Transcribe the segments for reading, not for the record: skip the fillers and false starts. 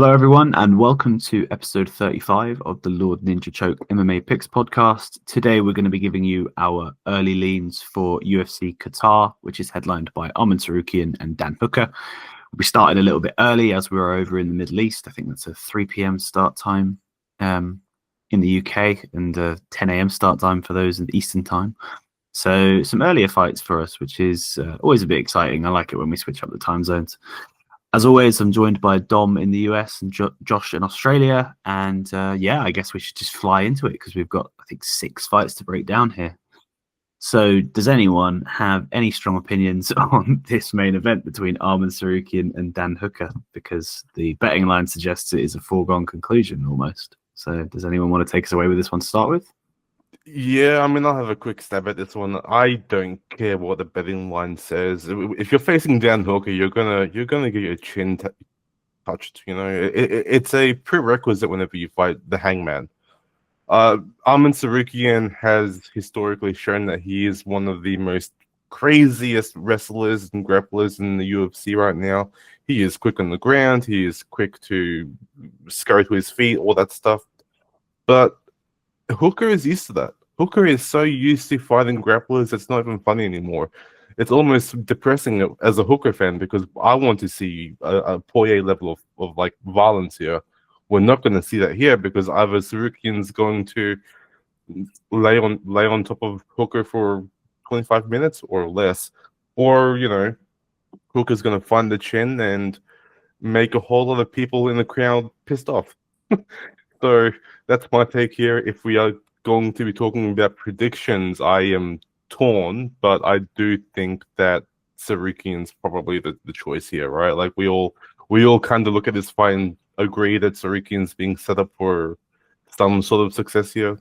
Hello, everyone, and welcome to episode 35 of the Lord Ninja Choke MMA Picks podcast. Today, we're going to be giving you our early leans for UFC Qatar, which is headlined by Arman Tsarukyan and Dan Hooker. We started a little bit early as we were over in the Middle East. I think that's a 3 p.m. start time in the UK and a 10 a.m. start time for those in the Eastern time. So some earlier fights for us, which is always a bit exciting. I like it when we switch up the time zones. As always, I'm joined by Dom in the US and Josh in Australia. And I guess we should just fly into it because we've got, I think, 6 fights to break down here. So does anyone have any strong opinions on this main event between Arman Tsarukyan and Dan Hooker? Because the betting line suggests it is a foregone conclusion almost. So does anyone want to take us away with this one to start with? Yeah, I'll have a quick stab at this one. I don't care what the betting line says. If you're facing Dan Hooker, you're gonna get your chin touched. You know, it's a prerequisite whenever you fight the Hangman. Arman Tsarukyan has historically shown that he is one of the most craziest wrestlers and grapplers in the UFC right now. He is quick on the ground. He is quick to scurry to his feet, all that stuff. But Hooker is used to that. Hooker is so used to fighting grapplers, it's not even funny anymore. It's almost depressing as a Hooker fan because I want to see a Poirier level of like violence here. We're not going to see that here because either Tsarukyan's going to lay on top of Hooker for 25 minutes or less, or Hooker's going to find the chin and make a whole lot of people in the crowd pissed off. So that's my take here. If we are going to be talking about predictions, I am torn, but I do think that Tsarukyan's probably the choice here, right? Like we all kind of look at this fight and agree that Tsarukyan's being set up for some sort of success here,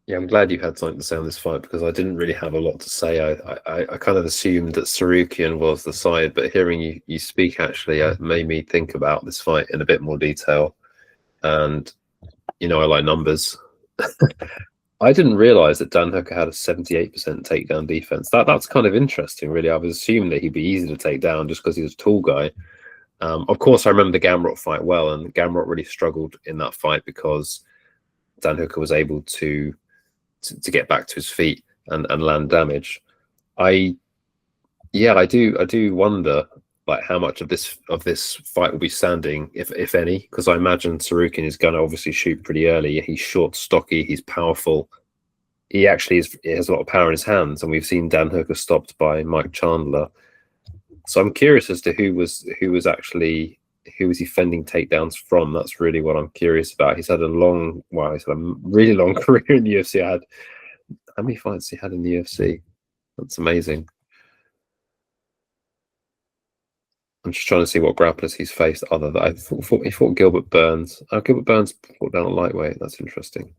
Yeah, I'm glad you had something to say on this fight because I didn't really have a lot to say. I kind of assumed that Tsarukyan was the side, but hearing you speak actually made me think about this fight in a bit more detail. And, I like numbers. I didn't realize that Dan Hooker had a 78% takedown defense. That's kind of interesting, really. I was assuming that he'd be easy to take down just because he was a tall guy. Of course, I remember the Gamrot fight well, and Gamrot really struggled in that fight because Dan Hooker was able to get back to his feet and land damage. I do wonder like how much of this fight will be standing, if any, because I imagine Tsarukyan is going to obviously shoot pretty early. He's short, stocky, he's powerful. He actually has a lot of power in his hands, and we've seen Dan Hooker stopped by Mike Chandler. So I'm curious as to who was he fending takedowns from. That's really what I'm curious about. He's had a really long career in the UFC. How many fights he had in the UFC? That's amazing. I'm just trying to see what grapplers he's faced other than he fought Gilbert Burns. Gilbert Burns fought down at lightweight. That's interesting.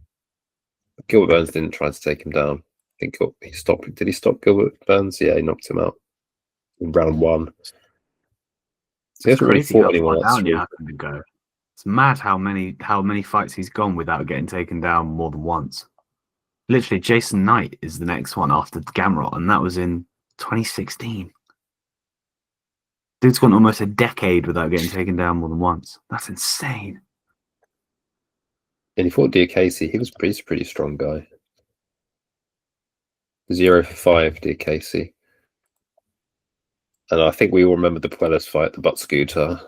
Gilbert Burns didn't try to take him down. I think he stopped. Did he stop Gilbert Burns? Yeah, he knocked him out in round 1. So it's crazy how far down you happen to go. It's mad how many fights he's gone without getting taken down more than once. Literally, Jason Knight is the next one after Gamrot, and that was in 2016. Dude's gone almost a decade without getting taken down more than once. That's insane. And he fought Diakese. He was pretty strong guy. 0 for 5, Diakese. And I think we all remember the Perez fight, the butt scooter,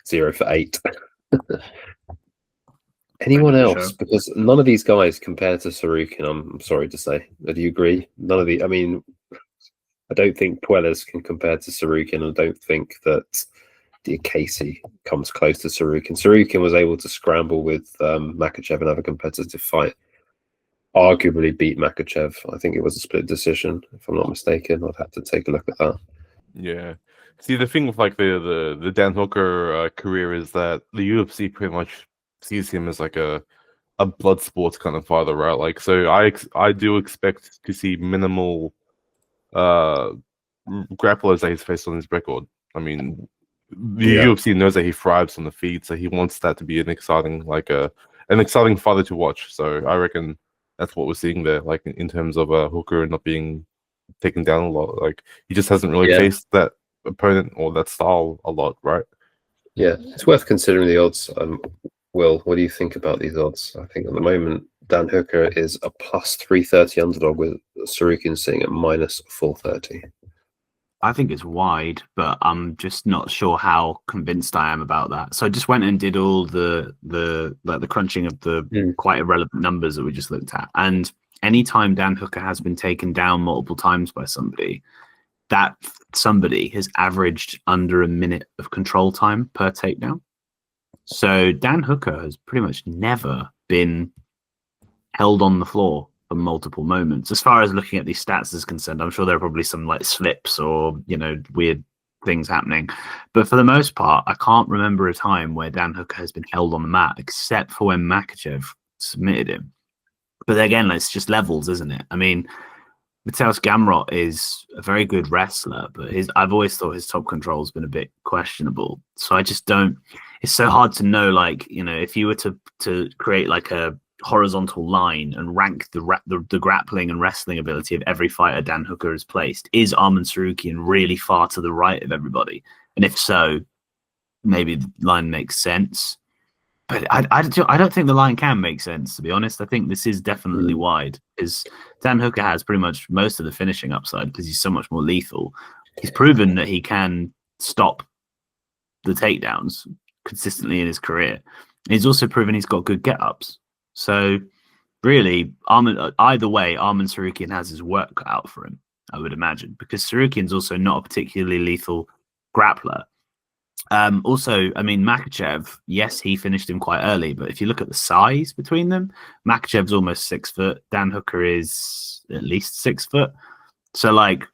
0 for 8. Anyone else? Because none of these guys compared to Tsarukyan, I'm sorry to say. Do you agree? None of the. I mean, I don't think Puelles can compare to Tsarukyan. I don't think that Diakese comes close to Tsarukyan. Tsarukyan was able to scramble with Makhachev and have a competitive fight. Arguably beat Makhachev. I think it was a split decision, if I'm not mistaken. I'd have to take a look at that. Yeah. See, the thing with like the Dan Hooker career is that the UFC pretty much sees him as like a blood sports kind of fighter, right? Like, so I do expect to see minimal grapplers that he's faced on his record. I mean, the UFC knows that he thrives on the feet, so he wants that to be an exciting fighter to watch. So I reckon that's what we're seeing there, like in terms of Hooker not being taken down a lot. Like he just hasn't really faced that opponent or that style a lot, right? Yeah, it's worth considering the odds. Will, what do you think about these odds? I think at the moment Dan Hooker is a plus 330 underdog with Tsarukyan sitting at minus 430. I think it's wide, but I'm just not sure how convinced I am about that. So I just went and did all the crunching of the quite irrelevant numbers that we just looked at. And anytime Dan Hooker has been taken down multiple times by somebody, that somebody has averaged under a minute of control time per takedown. So Dan Hooker has pretty much never been held on the floor for multiple moments. As far as looking at these stats is concerned, I'm sure there are probably some like slips or, weird things happening. But for the most part, I can't remember a time where Dan Hooker has been held on the mat, except for when Makhachev submitted him. But again, it's just levels, isn't it? I mean, Mateusz Gamrot is a very good wrestler, but I've always thought his top control has been a bit questionable. So I just don't. It's so hard to know. Like, if you were to create like a horizontal line and rank the grappling and wrestling ability of every fighter Dan Hooker has placed, is Arman Tsarukyan really far to the right of everybody? And if so, maybe the line makes sense. But I don't think the line can make sense, to be honest. I think this is definitely wide, because Dan Hooker has pretty much most of the finishing upside because he's so much more lethal. He's proven that he can stop the takedowns consistently in his career. And he's also proven he's got good get-ups. So really, either way, Arman Tsarukyan has his work cut out for him, I would imagine, because Tsarukyan's also not a particularly lethal grappler. Also, I mean, Makhachev, yes, he finished him quite early, but if you look at the size between them, Makhachev's almost 6 foot. Dan Hooker is at least 6 foot. So, like,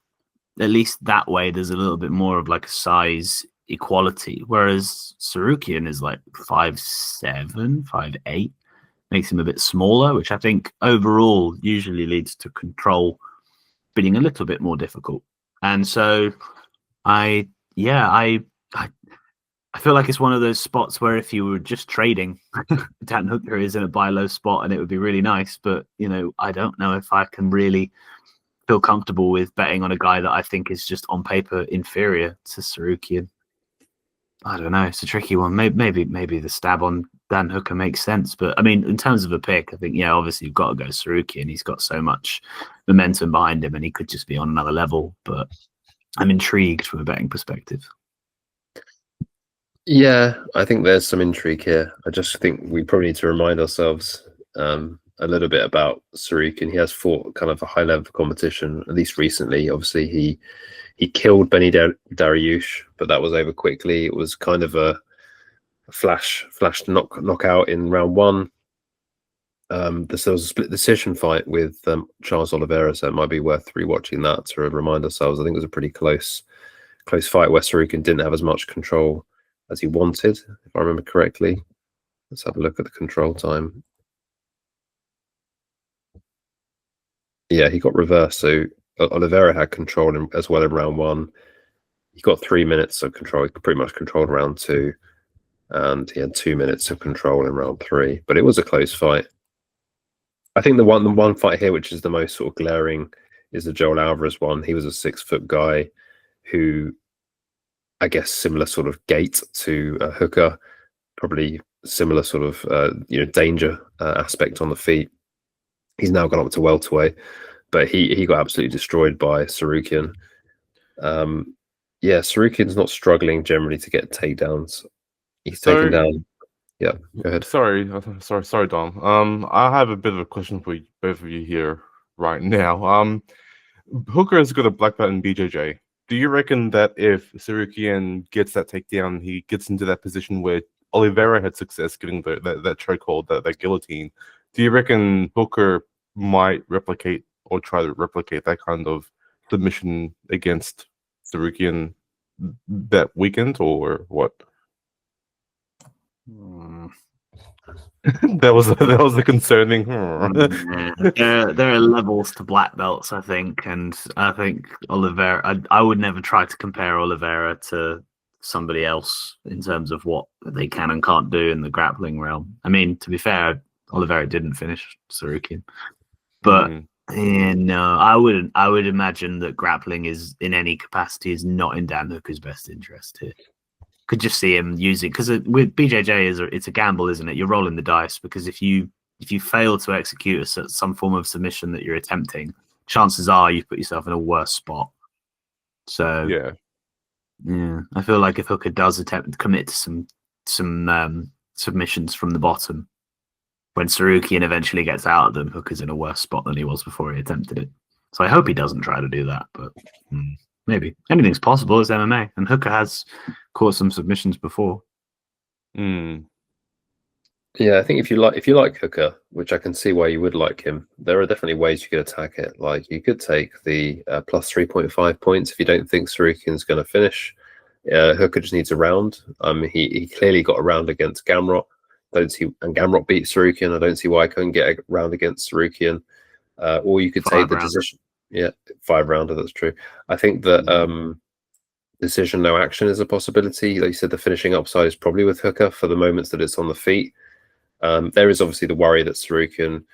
at least that way, there's a little bit more of like a size equality. Whereas Tsarukyan is like 5'7", 5'8", makes him a bit smaller, which I think overall usually leads to control being a little bit more difficult. And so, I feel like it's one of those spots where if you were just trading, Dan Hooker is in a buy low spot and it would be really nice. But, I don't know if I can really feel comfortable with betting on a guy that I think is just on paper inferior to Tsarukyan. I don't know. It's a tricky one. Maybe the stab on Dan Hooker makes sense. But, I mean, in terms of a pick, I think, obviously you've got to go Tsarukyan. He's got so much momentum behind him and he could just be on another level. But I'm intrigued from a betting perspective. Yeah, I think there's some intrigue here. I just think we probably need to remind ourselves a little bit about Tsarukyan. He has fought kind of a high level competition, at least recently. Obviously, he killed Benny Dariush, but that was over quickly. It was kind of a flash knockout in round one. There was a split decision fight with Charles Oliveira, so it might be worth rewatching that to remind ourselves. I think it was a pretty close fight where Tsarukyan didn't have as much control as he wanted, if I remember correctly. Let's have a look at the control time. Yeah, he got reversed. So Oliveira had control as well in round one. He got 3 minutes of control. He pretty much controlled round two. And he had 2 minutes of control in round three. But it was a close fight. I think the one fight here, which is the most sort of glaring, is the Joel Alvarez one. He was a 6 foot guy who, I guess, similar sort of gait to Hooker, probably similar sort of danger aspect on the feet. He's now gone up to welterweight, but he got absolutely destroyed by Tsarukyan. Tsarukyan's not struggling generally to get takedowns. He's taken down. Yeah, go ahead. Sorry, Dom. I have a bit of a question for both of you here right now. Hooker has got a black belt in BJJ. Do you reckon that if Tsarukyan gets that takedown, he gets into that position where Oliveira had success getting that chokehold, that guillotine? Do you reckon Hooker might replicate or try to replicate that kind of submission against Tsarukyan that weekend, or what? that was a concerning. There are levels to black belts, I think, and I think Oliveira. I would never try to compare Oliveira to somebody else in terms of what they can and can't do in the grappling realm. I mean, to be fair, Oliveira didn't finish Tsarukyan, but Yeah, no, I wouldn't. I would imagine that grappling is in any capacity is not in Dan Hooker's best interest here. Could just see him using because with BJJ it's a gamble, isn't it? You're rolling the dice because if you fail to execute some form of submission that you're attempting, chances are you've put yourself in a worse spot. So Yeah. I feel like if Hooker does commit to some submissions from the bottom, when Tsarukyan eventually gets out of them, Hooker's in a worse spot than he was before he attempted it. So I hope he doesn't try to do that, but maybe anything's possible. It's MMA, and Hooker has caught some submissions before. Yeah, I think if you like Hooker, which I can see why you would like him, there are definitely ways you could attack it. Like you could take the plus 3.5 points if you don't think Tsarukyan's going to finish. Hooker just needs a round. He clearly got a round against Gamrot. And Gamrot beat Tsarukyan. I don't see why I couldn't get a round against Tsarukyan. Or you could take the decision. Yeah, 5-rounder. That's true. I think that decision no action is a possibility. Like you said, the finishing upside is probably with Hooker for the moments that it's on the feet. There is obviously the worry that Tsarukyan,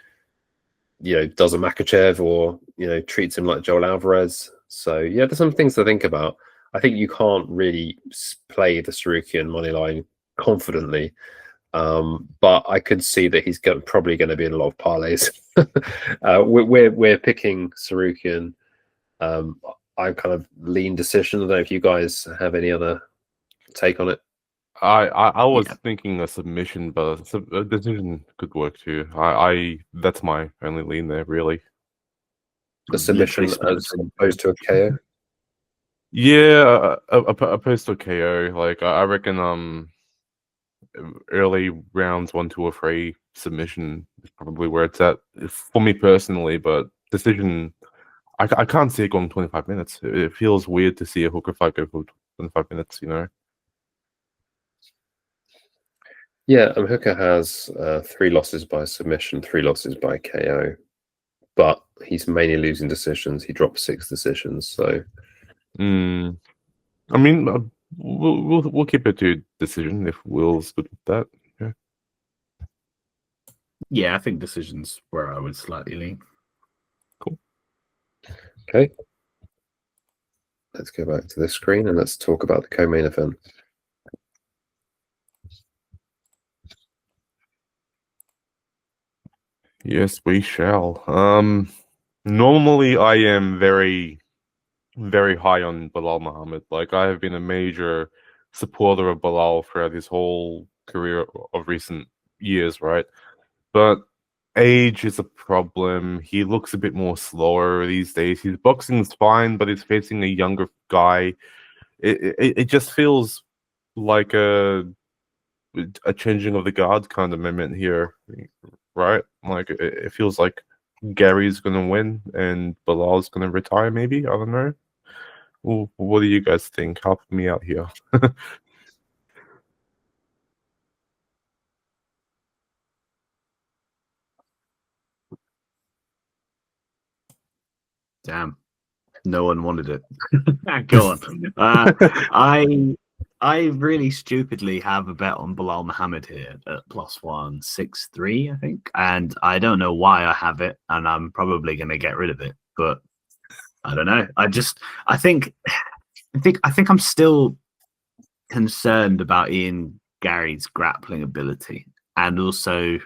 does a Makachev or treats him like Joel Alvarez. So yeah, there's some things to think about. I think you can't really play the Tsarukyan money line confidently. But I could see that he's probably going to be in a lot of parlays. We're picking Tsarukyan. I kind of lean decision. I don't know if you guys have any other take on it. I was thinking a submission, but a decision could work too. That's my only lean there, really. A submission as opposed to a KO. Yeah, opposed to a KO. Like I reckon, early rounds 1, 2, or 3 submission is probably where it's at for me personally. But decision, I can't see it going 25 minutes. It feels weird to see a Hooker fight go for 25 minutes. Yeah, Hooker has 3 losses by submission, 3 losses by KO, but he's mainly losing decisions. He dropped 6 decisions, so. I mean, we'll keep it to decision if Will's good with that. Yeah. Yeah, I think decision's where I would slightly lean. Cool. Okay. Let's go back to this screen and let's talk about the co-main event. Yes, we shall. Normally I am very, very high on Belal Muhammad. Like I have been a major supporter of Belal throughout his whole career of recent years, right? But age is a problem. He looks a bit more slower these days. His boxing's fine, but he's facing a younger guy. It just feels like a changing of the guard kind of moment here, right? Like it feels like Garry's gonna win and Belal's gonna retire. Maybe, I don't know. Well, what do you guys think? Help me out here. Damn, no one wanted it. Go on. I really stupidly have a bet on Belal Muhammad here at plus 163, I think, and I don't know why I have it, and I'm probably going to get rid of it, but I don't know. I think I'm still concerned about Ian Garry's grappling ability, and also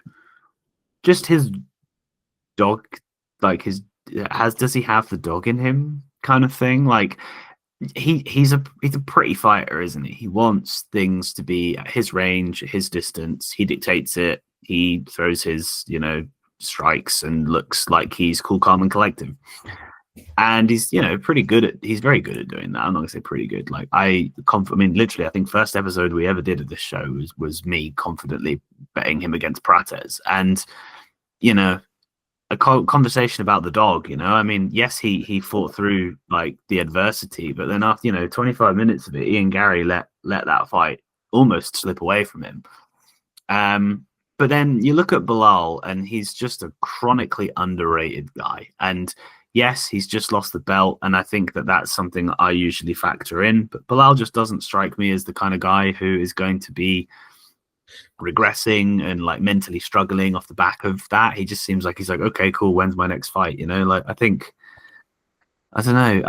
just his dog, like does he have the dog in him kind of thing? Like he's a pretty fighter, isn't he? He wants things to be at his range, at his distance. He dictates it. He throws his, strikes and looks like he's cool, calm, and collective. And he's, pretty good at. He's very good at doing that. I'm not gonna say pretty good. Like literally, I think first episode we ever did of this show was me confidently betting him against Prates, and a conversation about the dog. I mean, yes, he fought through like the adversity, but then after 25 minutes of it, Ian Garry let that fight almost slip away from him. But then you look at Belal, and he's just a chronically underrated guy. And yes, he's just lost the belt, and I think that's something I usually factor in. But Belal just doesn't strike me as the kind of guy who is going to be regressing and like mentally struggling off the back of that. He just seems like he's like, okay, cool, when's my next fight? You know, like I don't know.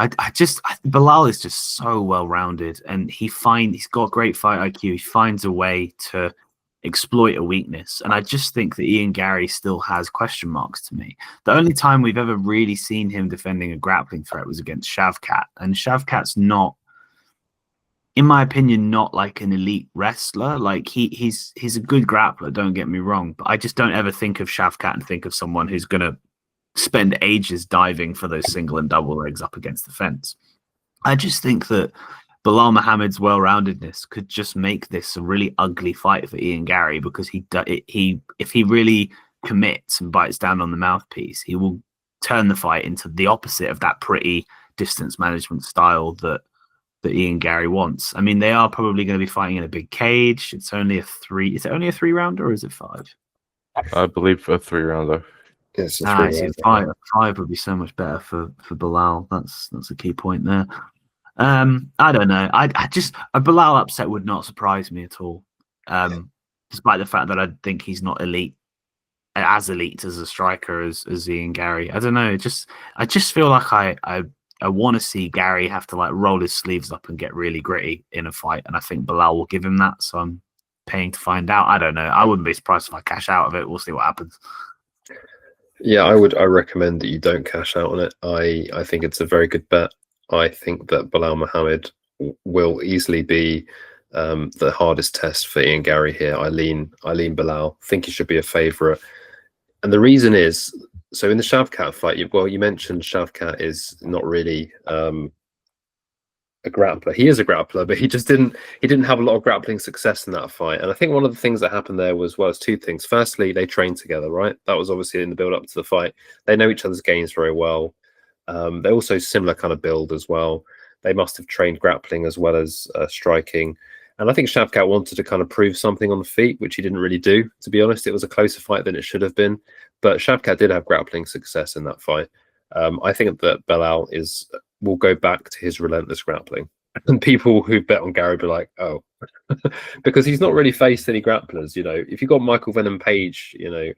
Belal is just so well rounded, and he's got great fight IQ. He finds a way to exploit a weakness, and I just think that Ian Garry still has question marks to me. The only time we've ever really seen him defending a grappling threat was against Shavkat, and Shavkat's not, in my opinion, not like an elite wrestler. Like he's a good grappler, don't get me wrong, but I just don't ever think of Shavkat and think of someone who's gonna spend ages diving for those single and double legs up against the fence. I just think that Belal Muhammad's well-roundedness could just make this a really ugly fight for Ian Garry, because if he really commits and bites down on the mouthpiece, he will turn the fight into the opposite of that pretty distance management style that Ian Garry wants. I mean, they are probably going to be fighting in a big cage. It's only a 3-rounder, or is it 5? I believe a 3-rounder. Yes, five would be so much better for Belal. That's a key point there. I don't know. A Belal upset would not surprise me at all. Despite the fact that I think he's not elite as a striker as Ian Garry. I don't know. I just feel like I want to see Garry have to like roll his sleeves up and get really gritty in a fight, and I think Belal will give him that. So I'm paying to find out. I don't know. I wouldn't be surprised if I cash out of it. We'll see what happens. Yeah, I recommend that you don't cash out on it. I think it's a very good bet. I think that Belal Muhammad will easily be the hardest test for Ian Garry here. I lean Belal. Think he should be a favourite, and the reason is, so in the Shavkat fight, you mentioned Shavkat is not really a grappler. He is a grappler, but he didn't have a lot of grappling success in that fight. And I think one of the things that happened there was two things. Firstly, they trained together, right? That was obviously in the build up to the fight. They know each other's games very well. They're also similar kind of build as well. They must have trained grappling as well as striking. And I think Shavkat wanted to kind of prove something on the feet, which he didn't really do, to be honest. It was a closer fight than it should have been. But Shavkat did have grappling success in that fight. I think that Belal will go back to his relentless grappling. And people who bet on Garry be like, oh, because he's not really faced any grapplers. You know, if you've got Michael Venom Page, if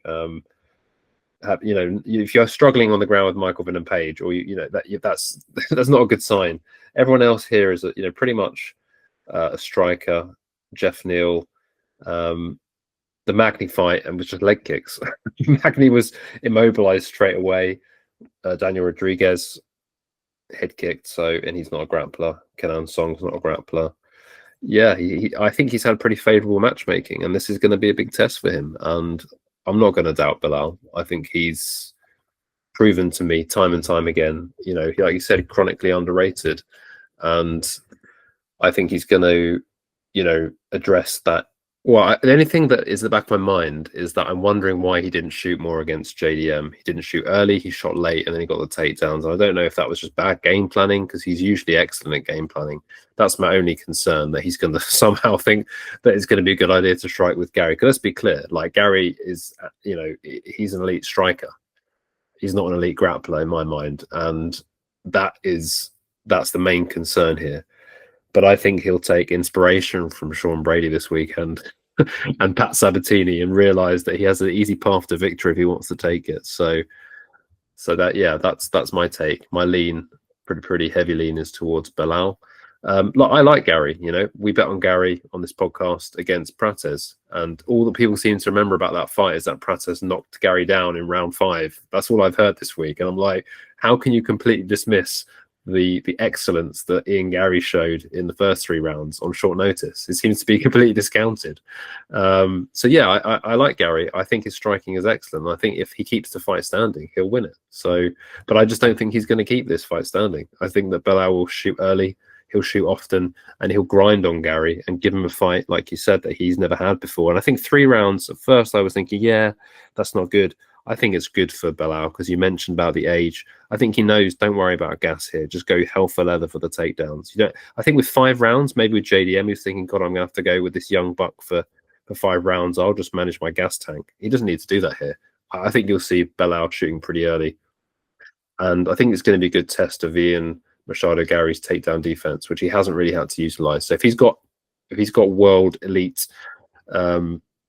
you're struggling on the ground with Michael Venom Page, or that's not a good sign. Everyone else here is pretty much a striker. Jeff Neal, the Magny fight, and was just leg kicks. Magny was immobilized straight away. Daniel Rodriguez head kicked, and he's not a grappler. Kenan Song's not a grappler. Yeah, I think he's had pretty favourable matchmaking, and this is going to be a big test for him. And I'm not going to doubt Belal. I think he's proven to me time and time again, like you said, chronically underrated. And I think he's going to, address that. Well, the only thing that is in the back of my mind is that I'm wondering why he didn't shoot more against JDM. He didn't shoot early, he shot late, and then he got the takedowns. And I don't know if that was just bad game planning, because he's usually excellent at game planning. That's my only concern, that he's going to somehow think that it's going to be a good idea to strike with Garry. Because let's be clear, like Garry is, he's an elite striker. He's not an elite grappler in my mind. And that's the main concern here. But I think he'll take inspiration from Sean Brady this weekend and Pat Sabatini, and realize that he has an easy path to victory if he wants to take it. So that's my take. My lean, pretty heavy lean, is towards Belal. I like Garry. We bet on Garry on this podcast against Perez, and all that people seem to remember about that fight is that Perez knocked Garry down in round 5. That's all I've heard this week, and I'm like, how can you completely dismiss the excellence that Ian Garry showed in the first 3 rounds on short notice? It seems to be completely discounted. I like Garry. I think his striking is excellent. I think if he keeps the fight standing, he'll win it. But I just don't think he's going to keep this fight standing. I think that Belal will shoot early, he'll shoot often, and he'll grind on Garry and give him a fight, like you said, that he's never had before. And I think 3 rounds, at first I was thinking, yeah, that's not good. I think it's good for Belal, because you mentioned about the age. I think he knows, don't worry about gas here. Just go hell for leather for the takedowns. I think with 5 rounds, maybe with JDM, he's thinking, God, I'm going to have to go with this young buck for 5 rounds. I'll just manage my gas tank. He doesn't need to do that here. I think you'll see Belal shooting pretty early. And I think it's going to be a good test of Ian Machado Garry's takedown defense, which he hasn't really had to utilize. So if he's got world elite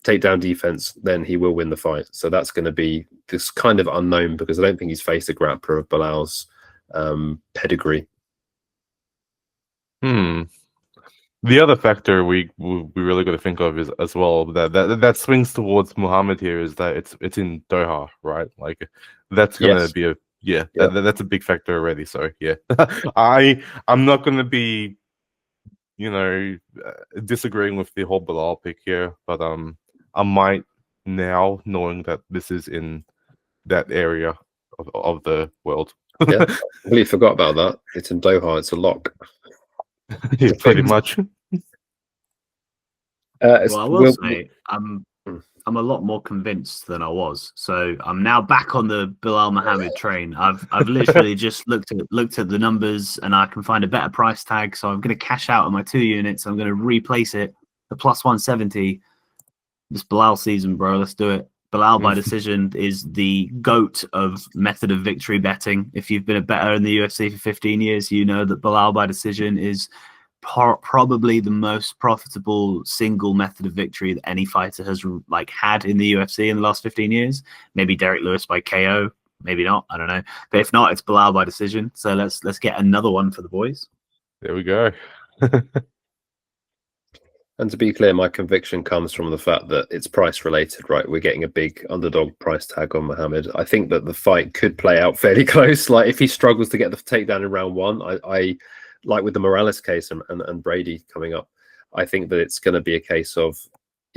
takedown defense, then he will win the fight. So that's going to be this kind of unknown because I don't think he's faced a grappler of Belal's pedigree. The other factor we really got to think of is as well that swings towards Muhammad here is that it's in Doha, right? Like that's gonna be that's a big factor already. So yeah, I'm not gonna be disagreeing with the whole Belal pick here, but I might now knowing that this is in that area of the world. Yeah, I really forgot about that. It's in Doha. It's a lock. Yeah, pretty much. Well, I will say I'm a lot more convinced than I was. So I'm now back on the Belal Muhammad train. I've literally just looked at the numbers and I can find a better price tag. So I'm going to cash out on my 2 units. I'm going to replace it. The plus 170. This Belal season, bro. Let's do it. Belal by decision is the GOAT of method of victory betting. If you've been a bettor in the UFC for 15 years, you know that Belal by decision is probably the most profitable single method of victory that any fighter has had in the UFC in the last 15 years. Maybe Derek Lewis by KO, maybe not. I don't know. But if not, it's Belal by decision. So let's get another one for the boys. There we go. And to be clear, my conviction comes from the fact that it's price related, right? We're getting a big underdog price tag on Muhammad. I think that the fight could play out fairly close. Like if he struggles to get the takedown in round one, I like with the Morales case and Brady coming up, I think that it's going to be a case of,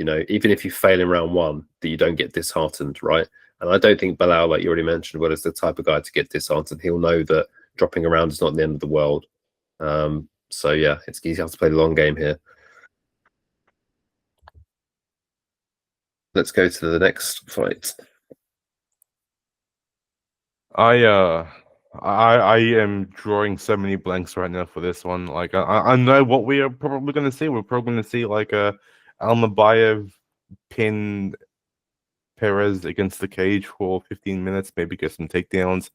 even if you fail in round one, that you don't get disheartened, right? And I don't think Belal, like you already mentioned, is the type of guy to get disheartened. He'll know that dropping around is not the end of the world. So yeah, it's easy to play the long game here. Let's go to the next fight. I am drawing so many blanks right now for this one. Like I know what we are probably going to see. We're probably going to see like a Almabayev pin Perez against the cage for 15 minutes, maybe get some takedowns.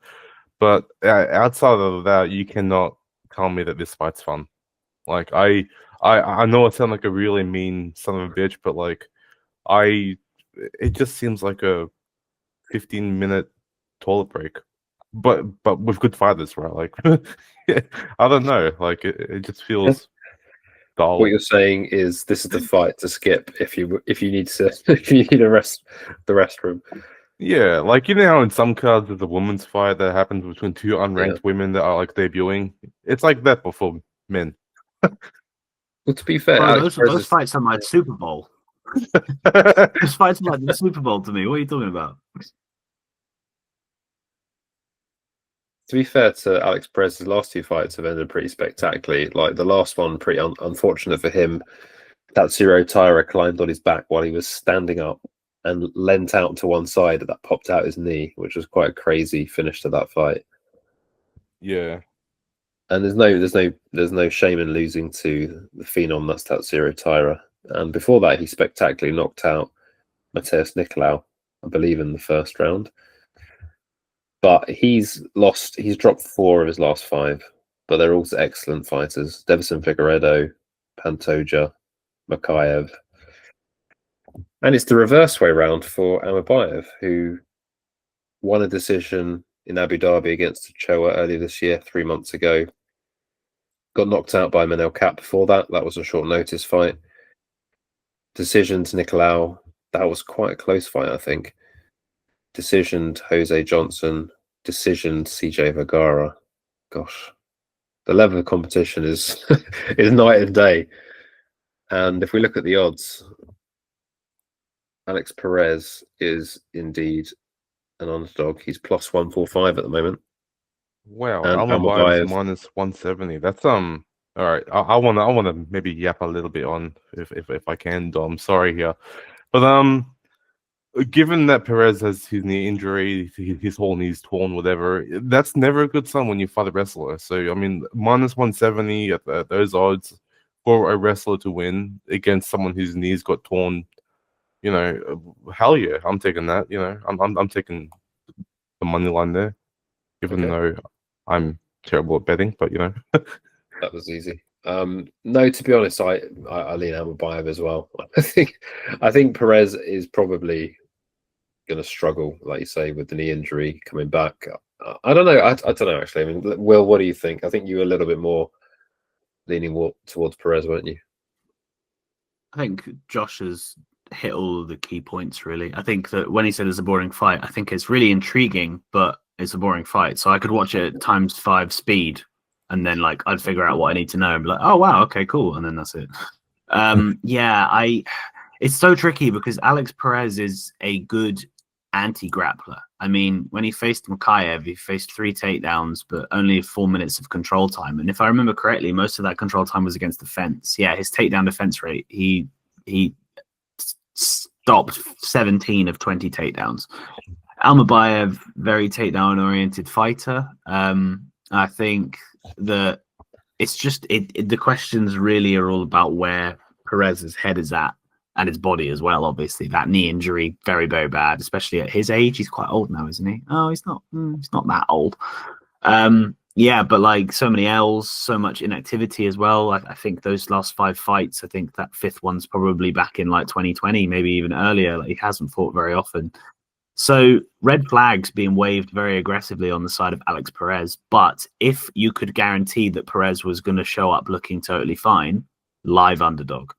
But outside of that, you cannot tell me that this fight's fun. Like I know I sound like a really mean son of a bitch, but like it just seems like a 15-minute toilet break. But with good fighters, right? Like I don't know. Like it just feels dull. What you're saying is this is the fight to skip if you need to if you need the restroom. Yeah, like how in some cards there's a women's fight that happens between two unranked women that are like debuting. It's like that before men. Well, to be fair, bro, those fights are like Super Bowl. Those fights are like the Super Bowl to me. What are you talking about? To be fair to Alex Perez's last two fights have ended pretty spectacularly. Like the last one, pretty unfortunate for him. Tatsuro Taira climbed on his back while he was standing up and leant out to one side. That popped out his knee, which was quite a crazy finish to that fight. Yeah, and there's no shame in losing to the phenom that's Tatsuro Taira. And before that, he spectacularly knocked out Mateus Nicolau, I believe, in the first round. But he's dropped 4 of his last 5, but they're also excellent fighters. Devison Figueiredo, Pantoja, Makayev. And it's the reverse way round for Almabayev, who won a decision in Abu Dhabi against Ochoa earlier this year, 3 months ago. Got knocked out by Manel Kape before that. That was a short notice fight. Decision to Nicolau. That was quite a close fight, I think. Decisioned Jose Johnson, decisioned CJ Vergara. Gosh, the level of competition is night and day. And if we look at the odds, Alex Perez is indeed an underdog. He's plus 145 at the moment. Wow, Almabayev minus 170. That's all right. I wanna maybe yap a little bit on if I can, Dom. Sorry here, but given that Perez has his knee injury, his whole knee's torn, whatever, that's never a good sign when you fight a wrestler. So, I mean, minus 170 at those odds for a wrestler to win against someone whose knees got torn, hell yeah, I'm taking that. I'm taking the money line there, even though I'm terrible at betting, but That was easy. No, to be honest, I lean Almabayev as well. I think Perez is probably going to struggle, like you say, with the knee injury coming back. I don't know. I don't know actually. I mean, Will, what do you think? I think you were a little bit more leaning towards Perez, weren't you? I think Josh has hit all of the key points, really. I think that when he said it's a boring fight, I think it's really intriguing, but it's a boring fight. So I could watch it at ×5 speed, and then like I'd figure out what I need to know and be like, oh wow, okay, cool, and then that's it. It's so tricky because Alex Perez is a good anti-grappler. I mean, when he faced Machado, he faced 3 takedowns, but only 4 minutes of control time. And if I remember correctly, most of that control time was against the fence. Yeah, his takedown defense rate, he stopped 17 of 20 takedowns. Almabayev, very takedown-oriented fighter. I think that it's just the questions really are all about where Perez's head is at and his body as well. Obviously, that knee injury, very, very bad, especially at his age. He's quite old now, isn't he? Oh, he's not that old. Yeah, but like so many L's, so much inactivity as well. I think those last 5 fights, I think that 5th one's probably back in like 2020, maybe even earlier. Like he hasn't fought very often. So red flags being waved very aggressively on the side of Alex Perez. But if you could guarantee that Perez was going to show up looking totally fine, live underdog.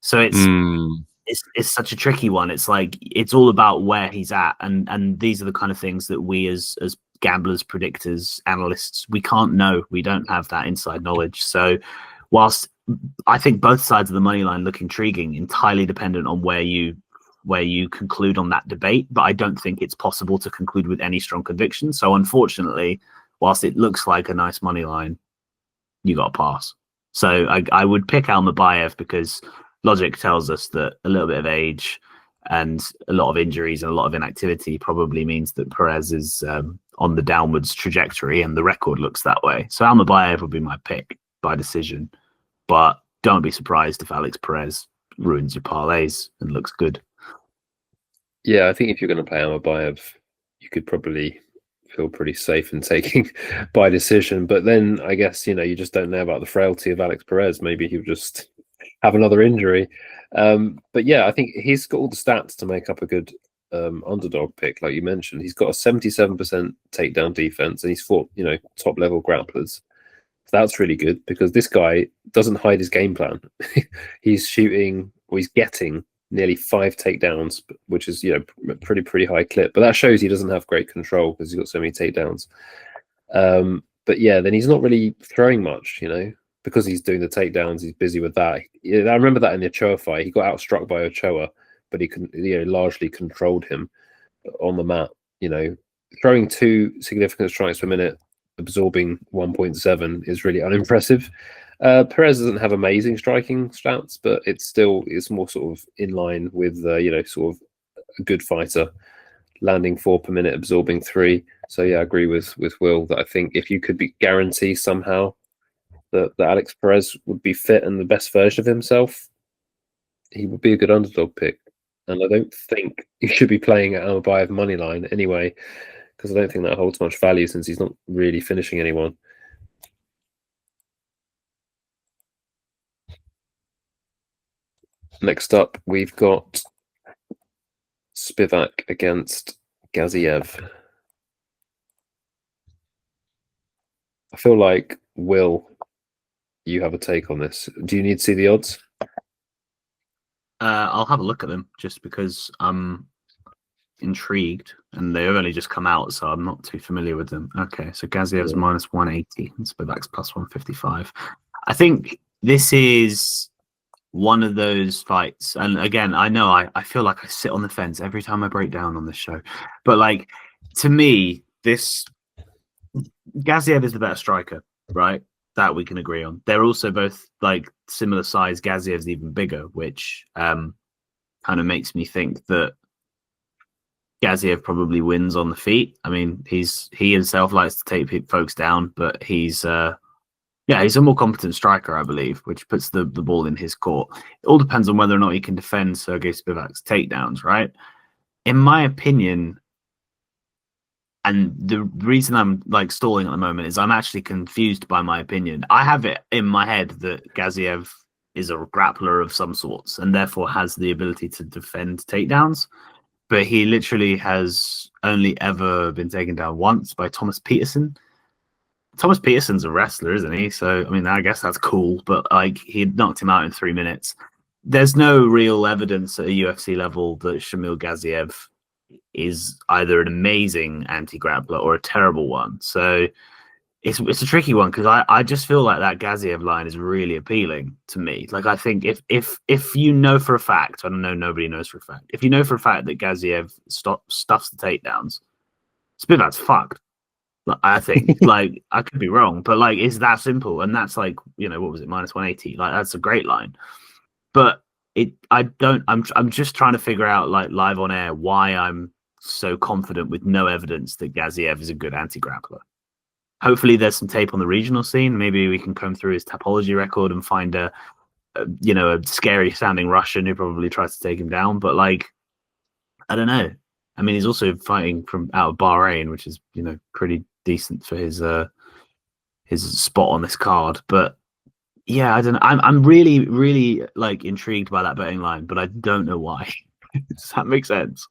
So it's such a tricky one. It's like it's all about where he's at, and these are the kind of things that we as gamblers, predictors, analysts, we can't know. We don't have that inside knowledge. So whilst I think both sides of the money line look intriguing, entirely dependent on where you conclude on that debate, but I don't think it's possible to conclude with any strong conviction. So unfortunately, whilst it looks like a nice money line, you got to pass. So I would pick Almabayev because logic tells us that a little bit of age and a lot of injuries and a lot of inactivity probably means that Perez is on the downwards trajectory, and the record looks that way. So Almabayev would be my pick by decision, but don't be surprised if Alex Perez ruins your parlays and looks good. Yeah, I think if you're going to play Almabayev, you could probably feel pretty safe in taking by decision. But then I guess, you just don't know about the frailty of Alex Perez. Maybe he'll just have another injury. But yeah, I think he's got all the stats to make up a good underdog pick, like you mentioned. He's got a 77% takedown defense, and he's fought, top level grapplers. So that's really good because this guy doesn't hide his game plan. He's getting nearly 5 takedowns, which is pretty high clip. But that shows he doesn't have great control because he's got so many takedowns. But yeah, then he's not really throwing much, because he's doing the takedowns. He's busy with that. I remember that in the Ochoa fight, he got outstruck by Ochoa, but he largely controlled him on the mat. Throwing 2 significant strikes per minute, absorbing 1.7 is really unimpressive. Perez doesn't have amazing striking stats, but it's more sort of in line with sort of a good fighter, landing 4 per minute, absorbing 3. So yeah, I agree with Will that I think if you could guarantee somehow that Alex Perez would be fit and the best version of himself, he would be a good underdog pick. And I don't think you should be playing at Almabayev money line anyway, because I don't think that holds much value since he's not really finishing anyone. Next up, we've got Spivac against Gaziev. I feel like, Will, you have a take on this. Do you need to see the odds? I'll have a look at them just because I'm intrigued, and they've only just come out, so I'm not too familiar with them. Okay, so Gaziev's minus 180 and Spivac's plus 155. I think this is one of those fights, and again, I know I feel like I sit on the fence every time I break down on this show, but like to me, Gaziev is the better striker, right? That we can agree on. They're also both like similar size. Gaziev's even bigger, which kind of makes me think that Gaziev probably wins on the feet. I mean, he himself likes to take folks down, but he's a more competent striker, I believe, which puts the ball in his court. It all depends on whether or not he can defend Serghei Spivac's takedowns, right? In my opinion, And the reason I'm like stalling at the moment is I'm actually confused by my opinion. I have it in my head that Gaziev is a grappler of some sorts and therefore has the ability to defend takedowns. But he literally has only ever been taken down once by Thomas Peterson. Thomas Peterson's a wrestler, isn't he? So, I mean, I guess that's cool, but like he knocked him out in 3 minutes. There's no real evidence at a UFC level that Shamil Gaziev is either an amazing anti-grappler or a terrible one. So it's a tricky one because I just feel like that Gaziev line is really appealing to me. Like I think if you know for a fact, I don't know, nobody knows for a fact. If you know for a fact that Gaziev stuffs the takedowns, Spivac's fucked. I think like I could be wrong, but like it's that simple, and that's like what was it -180? Like that's a great line, but I'm just trying to figure out like live on air why I'm so confident with no evidence that Gaziev is a good anti-grappler. Hopefully there's some tape on the regional scene. Maybe we can comb through his Tapology record and find a scary sounding Russian who probably tries to take him down. But like, I don't know. I mean, he's also fighting from out of Bahrain, which is, pretty decent for his spot on this card. But yeah, I don't know. I'm really, really like intrigued by that betting line, but I don't know why. Does that make sense?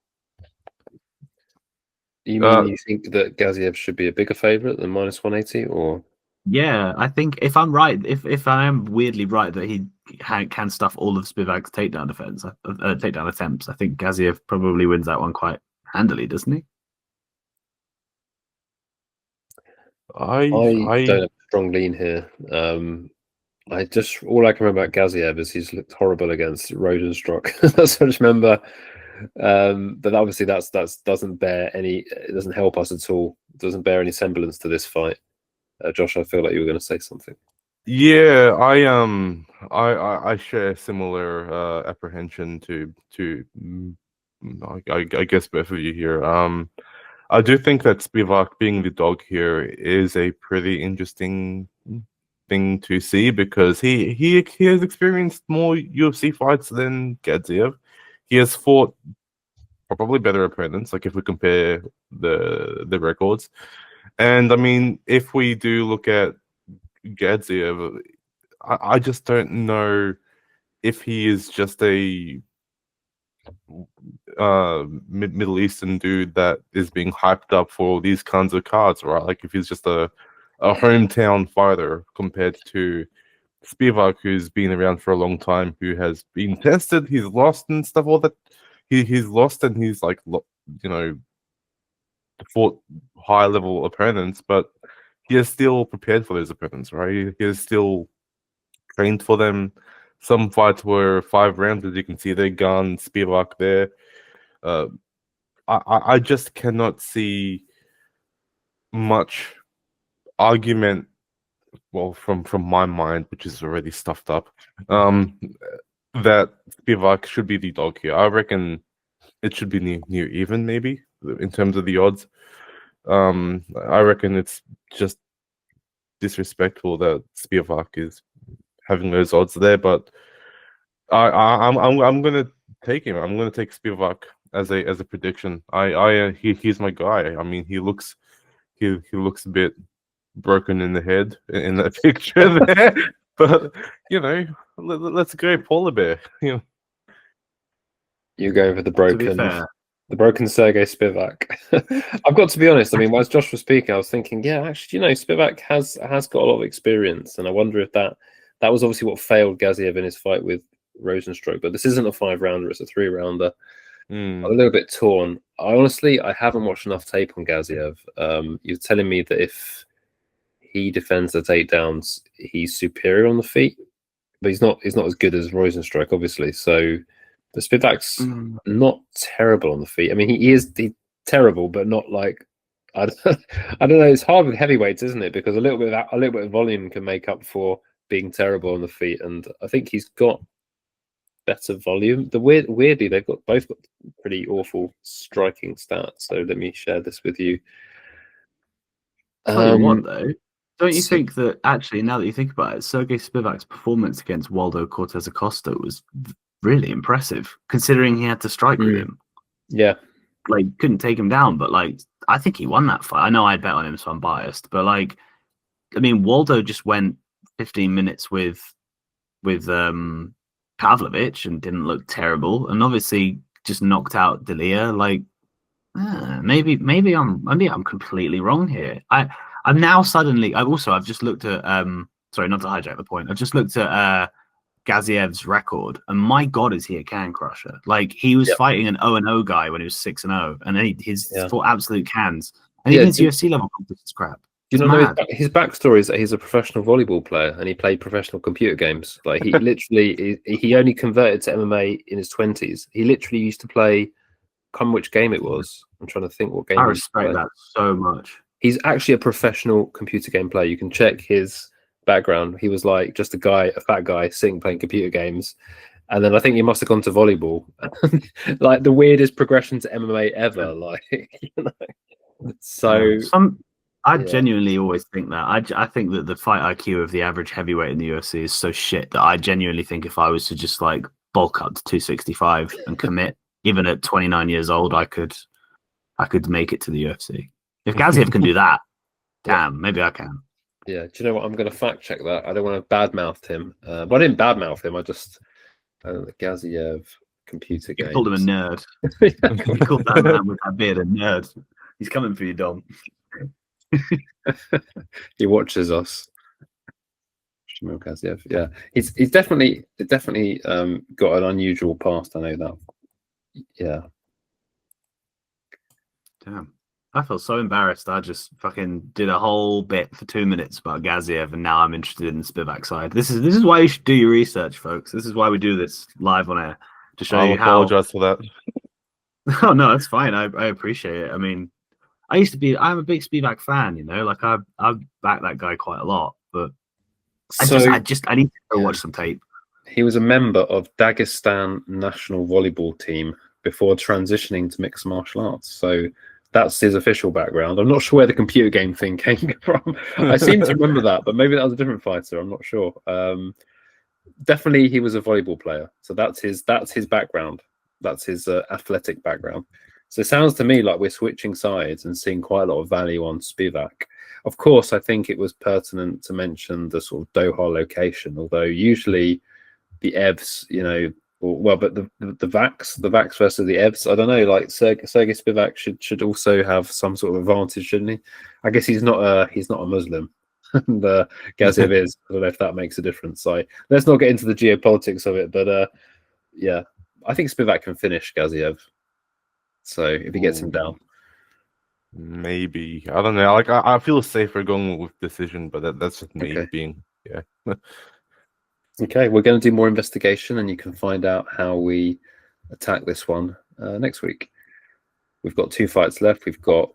You mean you think that Gaziev should be a bigger favourite than -180, or? Yeah, I think if I'm right, if I am weirdly right that he can stuff all of Spivac's takedown takedown attempts, I think Gaziev probably wins that one quite handily, doesn't he? I don't have a strong lean here. All I can remember about Gaziev is he's looked horrible against Rosenstruck. That's what I just remember. But obviously that it doesn't help us at all. It doesn't bear any semblance to this fight. Josh, I feel like you were going to say something. Yeah, I share a similar apprehension to I guess both of you here. I do think that Spivac being the dog here is a pretty interesting thing to see because he has experienced more UFC fights than Gaziev. He has fought probably better opponents, like if we compare the records. And I mean, if we do look at Gaziev, I just don't know if he is just a Middle Eastern dude that is being hyped up for these kinds of cards, right? Like if he's just a hometown fighter compared to Spivac, who's been around for a long time, who has been tested, he's lost and stuff, all that. He's lost and he's like, fought high level opponents, but he is still prepared for those opponents, right? He is still trained for them. Some fights were 5 rounds, as you can see there, Gun, Spivac there. I just cannot see much argument, well, from my mind, which is already stuffed up, that Spivac should be the dog here. I reckon it should be near even, maybe, in terms of the odds. I reckon it's just disrespectful that Spivac is having those odds there, but I'm gonna take him. I'm gonna take Spivac as a prediction. He's my guy. I mean, he looks a bit broken in the head in that picture there, but let's go polar bear. You're going for the broken Serghei Spivac. I've got to be honest. I mean, whilst Josh was speaking, I was thinking, yeah, actually, Spivac has got a lot of experience, and I wonder if that was obviously what failed Gaziev in his fight with Rosenstruck. But this isn't a 5-rounder; it's a 3-rounder. I'm a little bit torn. I haven't watched enough tape on Gaziev. You're telling me that if he defends the takedowns, he's superior on the feet, but he's not as good as Rosenstruck, obviously. So the Spivac's not terrible on the feet. I mean, he's terrible, but not like I don't know. It's hard with heavyweights, isn't it? Because a little bit of volume can make up for being terrible on the feet, and I think he's got better volume. Weirdly, they've both got pretty awful striking stats. So let me share this with you. Tell you what, though, don't you think that actually, now that you think about it, Serghei Spivac's performance against Waldo Cortez Acosta was really impressive, considering he had to strike with him? Yeah, like couldn't take him down. But like, I think he won that fight. I know I bet on him, so I'm biased. But like, I mean, Waldo just went 15 minutes with Pavlovich and didn't look terrible, and obviously just knocked out D'Elia. Like, maybe I'm completely wrong here. I'm now suddenly. I've just looked at sorry, not to hijack the point. I've just looked at Gaziev's record, and my God, is he a can crusher? Like, he was fighting an 0-0 guy when he was 6-0, and he's for absolute cans. And even his UFC level competition is crap. You know, his backstory is that he's a professional volleyball player and he played professional computer games. Like, he literally, he only converted to MMA in his 20s. He literally used to play. Come which game it was. I'm trying to think what game. I respect that so much. He's actually a professional computer game player. You can check his background. He was like just a fat guy sitting playing computer games, and then I think he must have gone to volleyball. Like the weirdest progression to MMA ever. Like, you know. So I genuinely always think that. I think that the fight IQ of the average heavyweight in the UFC is so shit that I genuinely think if I was to just like bulk up to 265 and commit, even at 29 years old, I could make it to the UFC. If Gaziev can do that, damn, maybe I can. Yeah, do you know what? I'm going to fact check that. I don't want to badmouth him. But I didn't badmouth him. I just Gaziev computer games. You called him a nerd. You called that man with that beard a nerd. He's coming for you, Dom. He watches us. Shamil Gaziev. Yeah, he's definitely got an unusual past. I know that. Yeah. Damn. I feel so embarrassed. I just fucking did a whole bit for 2 minutes about Gaziev, and now I'm interested in the Spivac side. This is why you should do your research, folks. This is why we do this live on air, to show you how. I apologize for that. Oh no, that's fine. I appreciate it. I mean, I'm a big Spivac fan. You know, like I back that guy quite a lot, but I need to go watch some tape. He was a member of Dagestan national volleyball team before transitioning to mixed martial arts. So that's his official background. I'm not sure where the computer game thing came from. I seem to remember that, but maybe that was a different fighter. I'm not sure. Definitely, he was a volleyball player. So that's his background. That's his athletic background. So it sounds to me like we're switching sides and seeing quite a lot of value on Spivac. Of course, I think it was pertinent to mention the sort of Doha location, although usually the EVs, you know, well, but the Vax versus the EVs, I don't know. Like Serghei Spivac should also have some sort of advantage, shouldn't he? I guess he's not a Muslim, and Gaziev is. I don't know if that makes a difference. So let's not get into the geopolitics of it, but yeah, I think Spivac can finish Gaziev. So if he gets him down, maybe, I don't know. Like I feel safer going with decision, but that's just me being Okay, we're going to do more investigation, and you can find out how we attack this one next week. We've got 2 fights left. We've got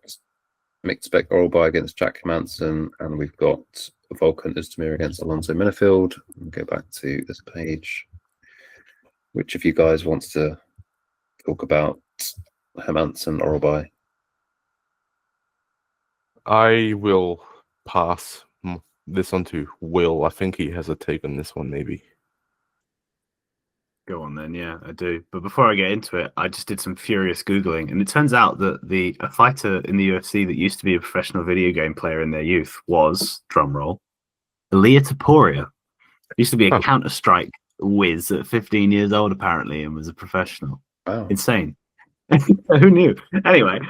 Myktybek Orolbai against Jack Hermansson, and we've got Volkan Oezdemir against Alonzo Menifield. We'll go back to this page. Which of you guys wants to talk about Hermansson Orolbai? I will pass this on to Will. I think he has a take on this one, maybe. Go on then, yeah, I do. But before I get into it, I just did some furious Googling, and it turns out that a fighter in the UFC that used to be a professional video game player in their youth was, drumroll, Ilia Topuria. Used to be a Counter-Strike whiz at 15 years old, apparently, and was a professional. Wow. Insane. Who knew? Anyway.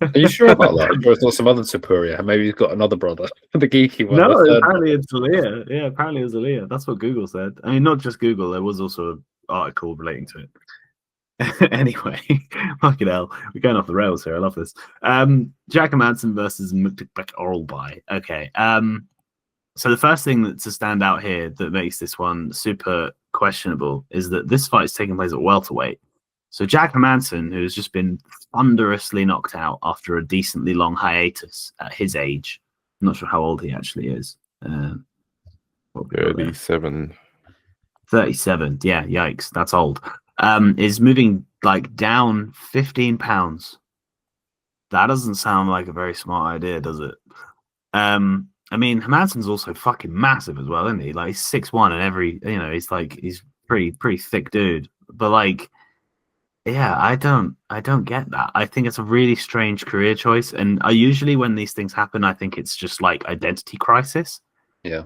Are you sure about that? Or it's not some other Topuria? Maybe he's got another brother. The geeky one. No, apparently it's Ilia. Yeah, apparently it was Ilia. That's what Google said. I mean, not just Google. There was also an article relating to it. Anyway, fucking hell. We're going off the rails here. I love this. Jack Hermansson versus Myktybek Orolbai. Okay. So the first thing to stand out here that makes this one super questionable is that this fight is taking place at welterweight. So Jack Hermansson, who's just been thunderously knocked out after a decently long hiatus at his age. I'm not sure how old he actually is. 37. 37. Yeah, yikes. That's old. Is moving like down 15 pounds. That doesn't sound like a very smart idea, does it? I mean, Hermansson's also fucking massive as well, isn't he? Like, he's 6'1", and he's pretty thick dude. But like, Yeah, I don't get that. I think it's a really strange career choice, and I usually when these things happen, I think it's just like identity crisis. Yeah.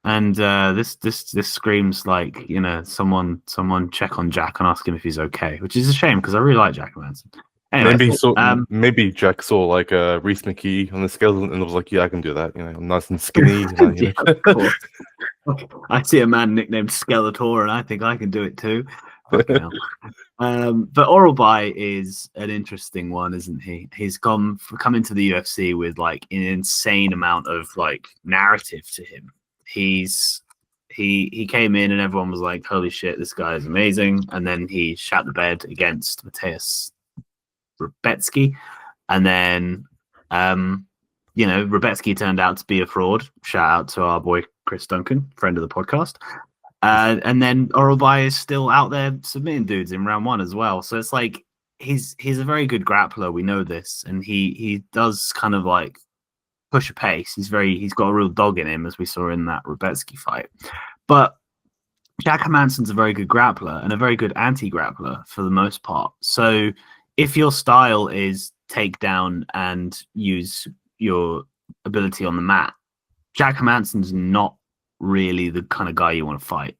And this screams like, someone check on Jack and ask him if he's okay, which is a shame because I really like Jack Hermansson. Anyway, maybe Jack saw like Reese McKee on the scale and was like, yeah, I can do that. I'm nice and skinny. yeah, of course. I see a man nicknamed Skeletor, and I think I can do it too. Fucking hell. But Orolbai is an interesting one, isn't he? He's come into the UFC with like an insane amount of like narrative to him. He came in and everyone was like, holy shit, this guy is amazing. And then he shat the bed against Mateusz Rebecki. And then, Rebecki turned out to be a fraud. Shout out to our boy Chris Duncan, friend of the podcast. And then Orolbai is still out there submitting dudes in round 1 as well. So it's like he's a very good grappler. We know this, and he does kind of like push a pace. He's got a real dog in him, as we saw in that Rebecki fight. But Jack Hermansson's a very good grappler and a very good anti-grappler for the most part. So if your style is take down and use your ability on the mat, Jack Hermansson's not really the kind of guy you want to fight.